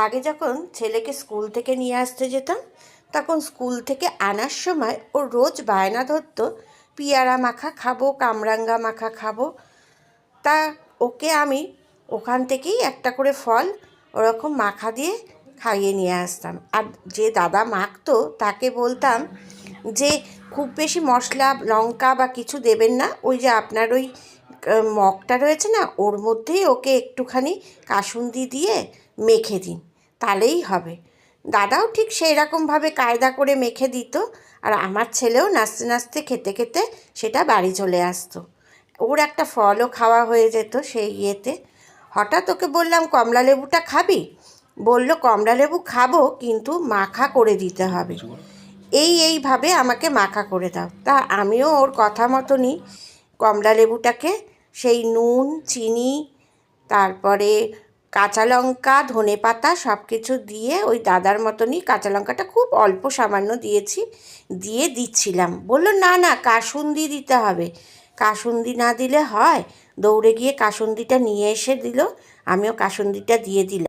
আগে যখন ছেলেকে স্কুল থেকে নিয়ে আসতে যেতাম, তখন স্কুল থেকে আনার সময় ও রোজ বায়না ধরতো পিয়ারা মাখা খাবো, কামরাঙ্গা মাখা খাবো। তা ওকে আমি ওখান থেকেই একটা করে ফল ওরকম মাখা দিয়ে খাইয়ে নিয়ে আসতাম। আর যে দাদা মাখতো তাকে বলতাম যে খুব বেশি মশলা লঙ্কা বা কিছু দেবেন না, ওই যে আপনার ওই মগটা রয়েছে না, ওর মধ্যেই ওকে একটুখানি কাসুন্দি দিয়ে মেখে দিন, তাহলেই হবে। দাদাও ঠিক সেই রকমভাবে কায়দা করে মেখে দিত, আর আমার ছেলেও নাচতে নাচতে খেতে খেতে সেটা বাড়ি চলে আসতো। ওর একটা ফলও খাওয়া হয়ে যেত সেই ইয়েতে। হঠাৎ ওকে বললাম কমলা লেবুটা খাবি, বলল কমলা লেবু খাবো, কিন্তু মাখা করে দিতে হবে, এইভাবে আমাকে মাখা করে দাও। তা আমিও ওর কথা মতনই কমলা লেবুটাকে সেই নুন, চিনি, তারপরে কাঁচা লঙ্কা, ধনে পাতা সব কিছু দিয়ে ওই দাদার মতনই, কাঁচা লঙ্কাটা খুব অল্প সামান্য দিয়েছি, দিয়ে দিচ্ছিলাম। বললো না না, কাসুন্দি দিতে হবে, কাসুন্দি না দিলে হয়। দৌড়ে গিয়ে কাসুন্দিটা নিয়ে এসে দিল, আমিও কাসুন্দিটা দিয়ে দিলাম।